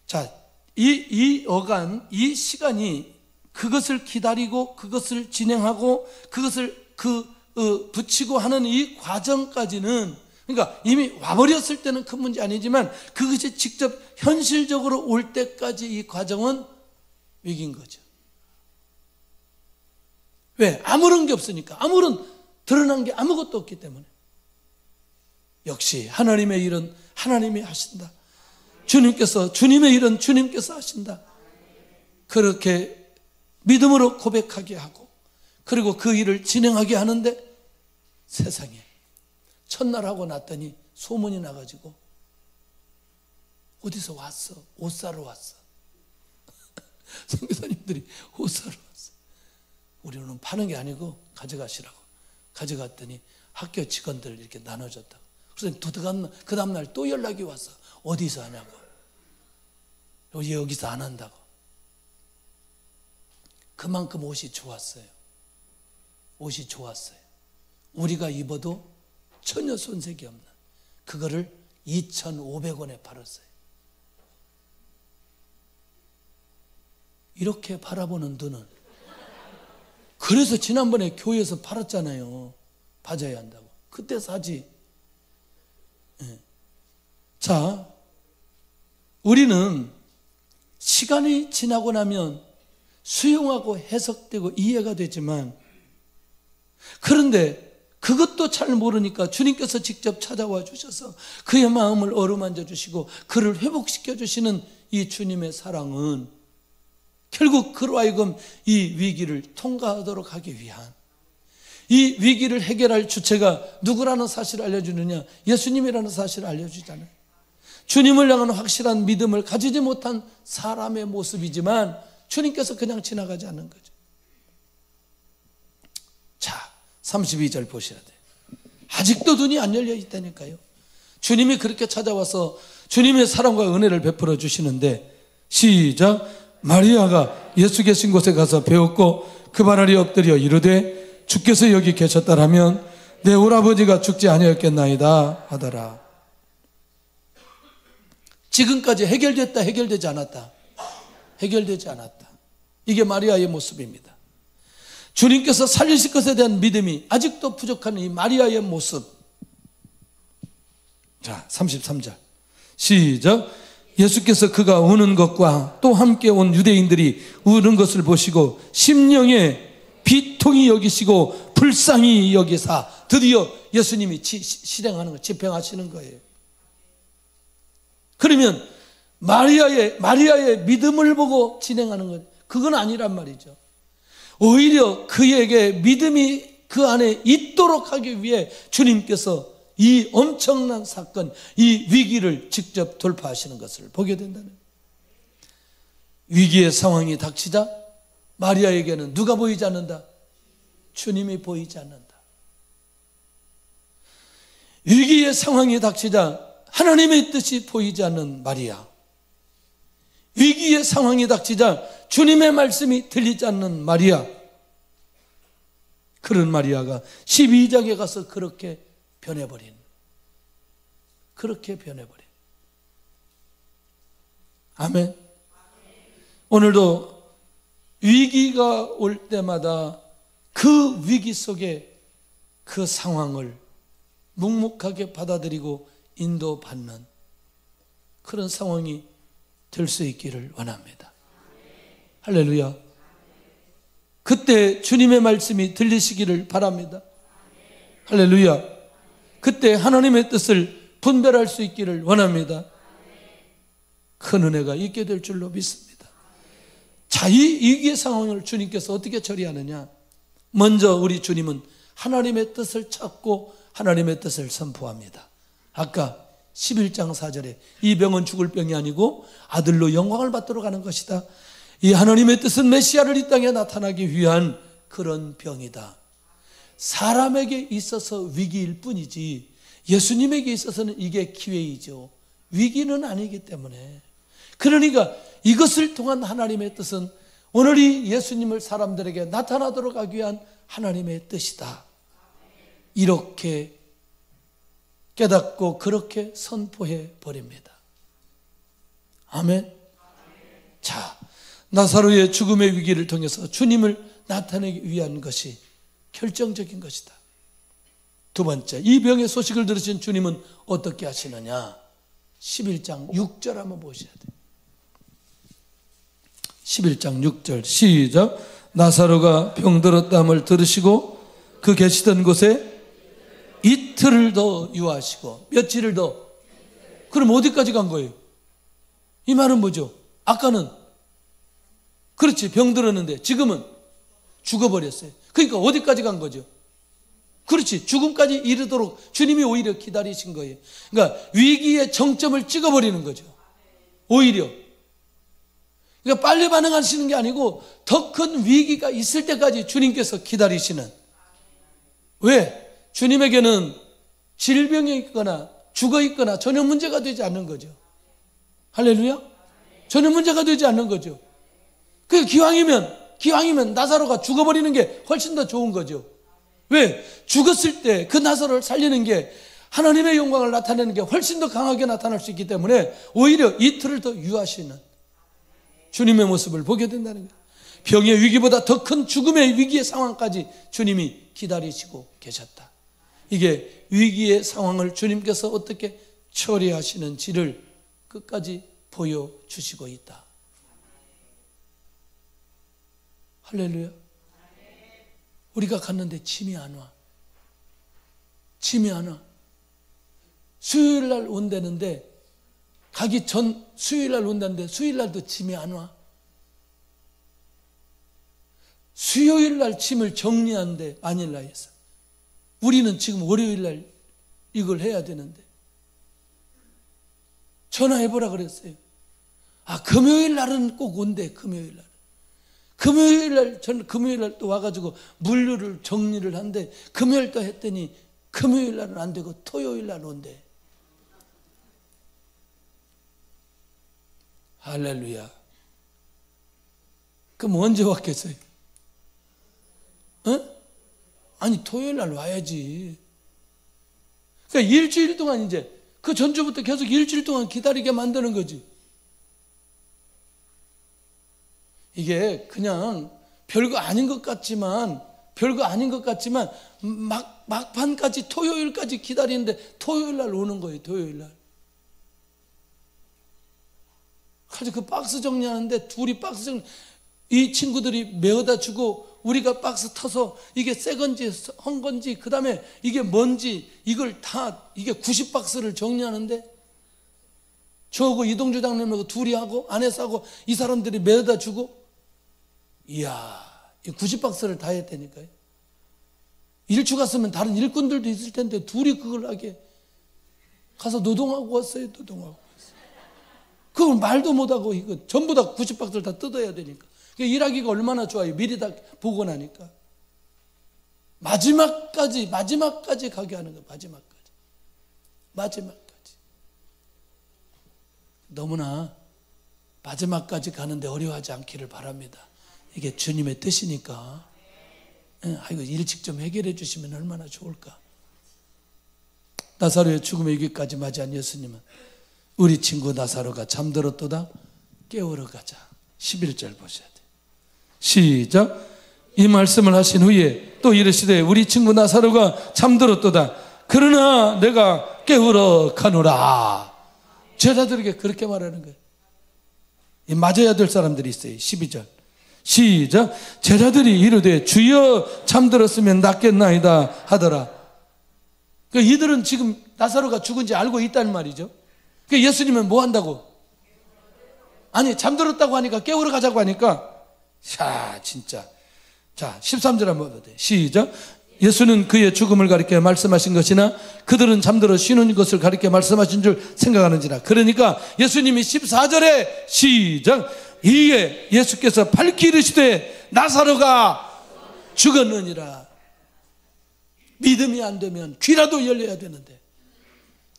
자, 이 어간, 이 시간이 그것을 기다리고 그것을 진행하고 그것을 붙이고 하는 이 과정까지는, 그러니까 이미 와버렸을 때는 큰 문제 아니지만 그것이 직접 현실적으로 올 때까지 이 과정은 위기인 거죠. 왜? 아무런 게 없으니까. 아무런 드러난 게 아무것도 없기 때문에. 역시 하나님의 일은 하나님이 하신다. 주님의 일은 주님께서 하신다. 그렇게 믿음으로 고백하게 하고 그리고 그 일을 진행하게 하는데 세상에 첫날 하고 났더니 소문이 나가지고 어디서 왔어? 옷 사러 왔어. 선교사님들이 옷 사러 왔어. 우리는 파는 게 아니고 가져가시라고. 가져갔더니 학교 직원들 이렇게 나눠줬다고. 그래서 그 다음날 또 연락이 왔어. 어디서 하냐고. 여기서 안 한다고. 그만큼 옷이 좋았어요. 옷이 좋았어요. 우리가 입어도 전혀 손색이 없는 그거를 2,500원에 팔았어요. 이렇게 바라보는 눈은, 그래서 지난번에 교회에서 팔았잖아요. 봐줘야 한다고. 그때 사지. 자, 우리는 시간이 지나고 나면 수용하고 해석되고 이해가 되지만, 그런데 그것도 잘 모르니까 주님께서 직접 찾아와 주셔서 그의 마음을 어루만져 주시고 그를 회복시켜 주시는 이 주님의 사랑은 결국 그로 하여금 이 위기를 통과하도록 하기 위한, 이 위기를 해결할 주체가 누구라는 사실을 알려주느냐? 예수님이라는 사실을 알려주잖아요. 주님을 향한 확실한 믿음을 가지지 못한 사람의 모습이지만 주님께서 그냥 지나가지 않는 거죠. 자, 32절 보셔야 돼요. 아직도 눈이 안 열려 있다니까요. 주님이 그렇게 찾아와서 주님의 사랑과 은혜를 베풀어 주시는데, 시작. 마리아가 예수 계신 곳에 가서 배웠고 그 발 아래 엎드려 이르되 주께서 여기 계셨다라면 내 오라버지가 죽지 아니었겠나이다 하더라. 지금까지 해결됐다, 해결되지 않았다? 해결되지 않았다. 이게 마리아의 모습입니다. 주님께서 살리실 것에 대한 믿음이 아직도 부족한 이 마리아의 모습. 자, 33절 시작. 예수께서 그가 우는 것과 또 함께 온 유대인들이 우는 것을 보시고 심령에 비통히 여기시고 불쌍히 여기사, 드디어 예수님이 실행하는 거, 집행하시는 거예요. 그러면 마리아의 믿음을 보고 진행하는 것, 그건 아니란 말이죠. 오히려 그에게 믿음이 그 안에 있도록 하기 위해 주님께서 이 엄청난 사건, 이 위기를 직접 돌파하시는 것을 보게 된다는 거예요. 위기의 상황이 닥치자 마리아에게는 누가 보이지 않는다? 주님이 보이지 않는다. 위기의 상황이 닥치자 하나님의 뜻이 보이지 않는 마리아, 위기의 상황이 닥치자 주님의 말씀이 들리지 않는 마리아, 그런 마리아가 12장에 가서 그렇게 변해버린, 아멘. 오늘도 위기가 올 때마다 그 위기 속에 그 상황을 묵묵하게 받아들이고 인도받는 그런 상황이 될 수 있기를 원합니다. 할렐루야. 그때 주님의 말씀이 들리시기를 바랍니다. 할렐루야. 그때 하나님의 뜻을 분별할 수 있기를 원합니다. 큰 은혜가 있게 될 줄로 믿습니다. 자, 이 위기의 상황을 주님께서 어떻게 처리하느냐? 먼저 우리 주님은 하나님의 뜻을 찾고 하나님의 뜻을 선포합니다. 아까 11장 4절에 이 병은 죽을 병이 아니고 아들로 영광을 받도록 하는 것이다. 이 하나님의 뜻은 메시아를 이 땅에 나타나기 위한 그런 병이다. 사람에게 있어서 위기일 뿐이지 예수님에게 있어서는 이게 기회이죠. 위기는 아니기 때문에. 그러니까 이것을 통한 하나님의 뜻은 오늘 이 예수님을 사람들에게 나타나도록 하기 위한 하나님의 뜻이다. 이렇게 깨닫고 그렇게 선포해 버립니다. 아멘. 자, 나사로의 죽음의 위기를 통해서 주님을 나타내기 위한 것이 결정적인 것이다. 두 번째, 이 병의 소식을 들으신 주님은 어떻게 하시느냐? 11장 6절 한번 보셔야 돼요. 11장 6절 시작. 나사로가 병들었다함을 들으시고 그 계시던 곳에 이틀을 더 유하시고, 며칠을 더. 그럼 어디까지 간 거예요? 이 말은 뭐죠? 아까는 그렇지, 병들었는데 지금은 죽어버렸어요. 그러니까 어디까지 간 거죠? 그렇지, 죽음까지 이르도록 주님이 오히려 기다리신 거예요. 그러니까 위기의 정점을 찍어버리는 거죠. 오히려. 그러니까 빨리 반응하시는 게 아니고 더 큰 위기가 있을 때까지 주님께서 기다리시는. 왜? 주님에게는 질병이 있거나 죽어 있거나 전혀 문제가 되지 않는 거죠. 할렐루야? 전혀 문제가 되지 않는 거죠. 그 기왕이면 나사로가 죽어버리는 게 훨씬 더 좋은 거죠. 왜? 죽었을 때 그 나사로를 살리는 게 하나님의 영광을 나타내는 게 훨씬 더 강하게 나타날 수 있기 때문에 오히려 이틀을 더 유하시는 주님의 모습을 보게 된다는 거예요. 병의 위기보다 더 큰 죽음의 위기의 상황까지 주님이 기다리시고 계셨다. 이게 위기의 상황을 주님께서 어떻게 처리하시는지를 끝까지 보여주시고 있다. 할렐루야. 우리가 갔는데 짐이 안 와. 짐이 안 와. 수요일 날 온다는데 가기 전 수요일 날 온다는데 수요일 날도 짐이 안 와. 수요일 날 짐을 정리하는데 마닐라 했어. 우리는 지금 월요일 날 이걸 해야 되는데 전화해보라 그랬어요. 아, 금요일 날은 꼭 온대. 금요일 날. 금요일 날, 저는 금요일 날 또 와가지고 물류를 정리를 한대. 금요일 또 했더니 금요일 날은 안 되고 토요일 날 온대. 할렐루야. 그럼 언제 왔겠어요? 어? 아니, 토요일 날 와야지. 그러니까 일주일 동안 이제 그 전주부터 계속 일주일 동안 기다리게 만드는 거지. 이게 그냥 별거 아닌 것 같지만 막판까지 토요일까지 기다리는데 토요일 날 오는 거예요. 토요일 날. 그래서 그 박스 정리하는데 둘이 박스 정리, 이 친구들이 메어다 주고 우리가 박스 터서 이게 새 건지 헌 건지 그 다음에 이게 뭔지 이걸 다 이게 90박스를 정리하는데 저하고 이동주 장님하고 둘이 하고 안에서 하고 이 사람들이 메어다 주고, 이야, 이 90박스를 다 했다니까요. 일주 갔으면 다른 일꾼들도 있을 텐데 둘이 그걸 하게 가서 노동하고 왔어요. 노동하고 왔어요. 그걸 말도 못하고 이거 전부 다 90박스를 다 뜯어야 되니까. 일하기가 얼마나 좋아요. 미리 다 보고 나니까. 마지막까지 가게 하는 거예요. 마지막까지. 너무나 마지막까지 가는데 어려워하지 않기를 바랍니다. 이게 주님의 뜻이니까. 이거 일찍 좀 해결해 주시면 얼마나 좋을까. 나사로의 죽음의 위기까지 맞이한 예수님은 우리 친구 나사로가 잠들었도다 깨우러 가자. 11절 보셔야 돼요. 시작. 이 말씀을 하신 후에 또 이르시되 우리 친구 나사로가 잠들었도다. 그러나 내가 깨우러 가노라. 제자들에게 그렇게 말하는 거예요. 맞아야 될 사람들이 있어요. 12절 시작. 제자들이 이르되 주여 잠들었으면 낫겠나이다 하더라. 그러니까 이들은 지금 나사로가 죽은지 알고 있다는 말이죠. 그러니까 예수님은 뭐 한다고? 아니, 잠들었다고 하니까 깨우러 가자고 하니까, 자, 진짜. 자, 13절 한번 봐도 돼. 시작. 예수는 그의 죽음을 가리켜 말씀하신 것이나 그들은 잠들어 쉬는 것을 가리켜 말씀하신 줄 생각하는지라. 그러니까 예수님이 14절에 시작. 이에 예수께서 밝히 이르시되 나사로가 죽었느니라. 믿음이 안 되면 귀라도 열려야 되는데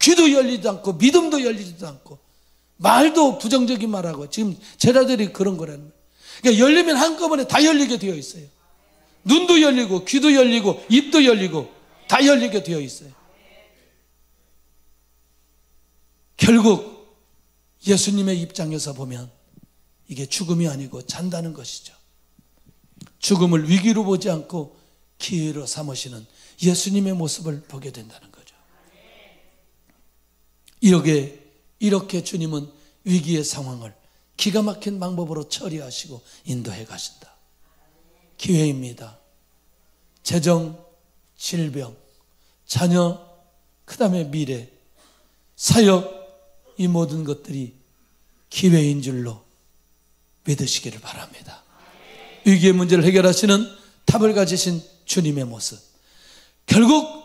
귀도 열리지도 않고 믿음도 열리지도 않고 말도 부정적인 말하고 지금 제자들이 그런 거라는 거예요. 그러니까 열리면 한꺼번에 다 열리게 되어 있어요. 눈도 열리고 귀도 열리고 입도 열리고 다 열리게 되어 있어요. 결국 예수님의 입장에서 보면 이게 죽음이 아니고 잔다는 것이죠. 죽음을 위기로 보지 않고 기회로 삼으시는 예수님의 모습을 보게 된다는 거죠. 이렇게 주님은 위기의 상황을 기가 막힌 방법으로 처리하시고 인도해 가신다. 기회입니다. 재정, 질병, 자녀, 그 다음에 미래, 사역, 이 모든 것들이 기회인 줄로 믿으시기를 바랍니다. 위기의 문제를 해결하시는 답을 가지신 주님의 모습. 결국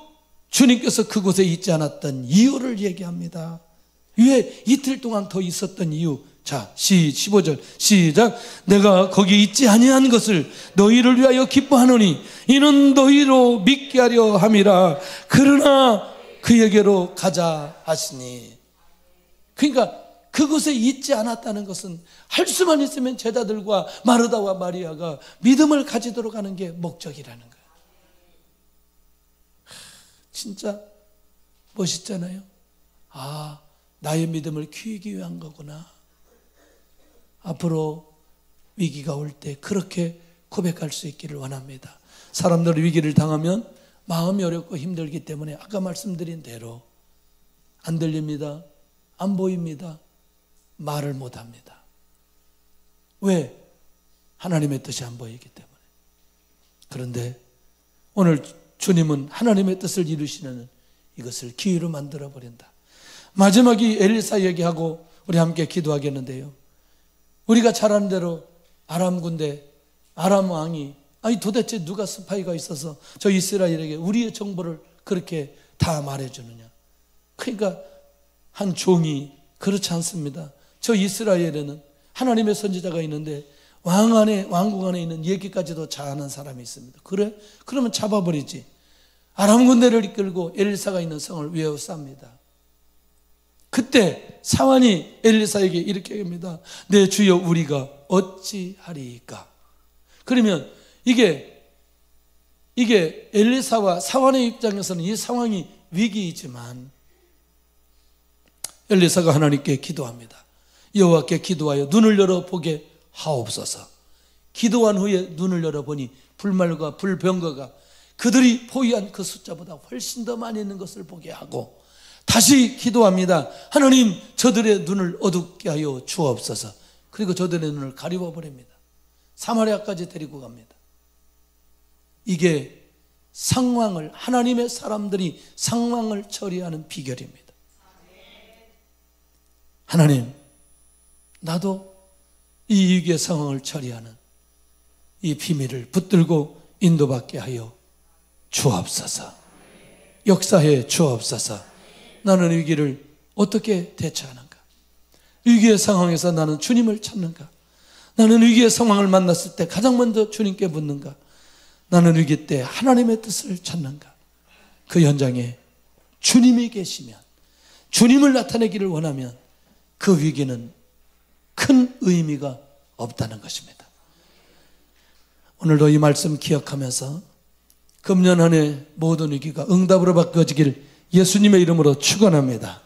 주님께서 그곳에 있지 않았던 이유를 얘기합니다. 왜 이틀 동안 더 있었던 이유. 자, 15절 시작. 내가 거기 있지 아니한 것을 너희를 위하여 기뻐하노니 이는 너희로 믿게 하려 함이라. 그러나 그에게로 가자 하시니. 그러니까 그곳에 있지 않았다는 것은 할 수만 있으면 제자들과 마르다와 마리아가 믿음을 가지도록 하는 게 목적이라는 거예요. 진짜 멋있잖아요. 아, 나의 믿음을 키우기 위한 거구나. 앞으로 위기가 올 때 그렇게 고백할 수 있기를 원합니다. 사람들이 위기를 당하면 마음이 어렵고 힘들기 때문에 아까 말씀드린 대로 안 들립니다. 안 보입니다. 말을 못합니다. 왜? 하나님의 뜻이 안 보이기 때문에. 그런데 오늘 주님은 하나님의 뜻을 이루시는 이것을 기회로 만들어 버린다. 마지막이 엘리사 얘기하고 우리 함께 기도하겠는데요. 우리가 잘 아는 대로 아람 군대, 아람 왕이 아니 도대체 누가 스파이가 있어서 저 이스라엘에게 우리의 정보를 그렇게 다 말해주느냐. 그러니까 한 종이 그렇지 않습니다. 저 이스라엘에는 하나님의 선지자가 있는데 왕국 안에 있는 얘기까지도 잘 아는 사람이 있습니다. 그래? 그러면 잡아버리지. 아람 군대를 이끌고 엘리사가 있는 성을 외워쌉니다. 그때 사환이 엘리사에게 이렇게 합니다. 내 주여 우리가 어찌하리이까? 그러면 이게 엘리사와 사환의 입장에서는 이 상황이 위기이지만 엘리사가 하나님께 기도합니다. 여호와께 기도하여 눈을 열어 보게 하옵소서. 기도한 후에 눈을 열어보니 불말과 불병거가 그들이 포위한 그 숫자보다 훨씬 더 많이 있는 것을 보게 하고 다시 기도합니다. 하나님 저들의 눈을 어둡게 하여 주옵소서. 그리고 저들의 눈을 가리워 버립니다. 사마리아까지 데리고 갑니다. 이게 상황을 하나님의 사람들이 상황을 처리하는 비결입니다. 하나님 나도 이 위기의 상황을 처리하는 이 비밀을 붙들고 인도받게 하여 주옵소서. 역사해 주옵소서. 나는 위기를 어떻게 대처하는가? 위기의 상황에서 나는 주님을 찾는가? 나는 위기의 상황을 만났을 때 가장 먼저 주님께 묻는가? 나는 위기 때 하나님의 뜻을 찾는가? 그 현장에 주님이 계시면, 주님을 나타내기를 원하면 그 위기는 큰 의미가 없다는 것입니다. 오늘도 이 말씀 기억하면서 금년 한 해 모든 위기가 응답으로 바꿔지길 예수님의 이름으로 축원합니다.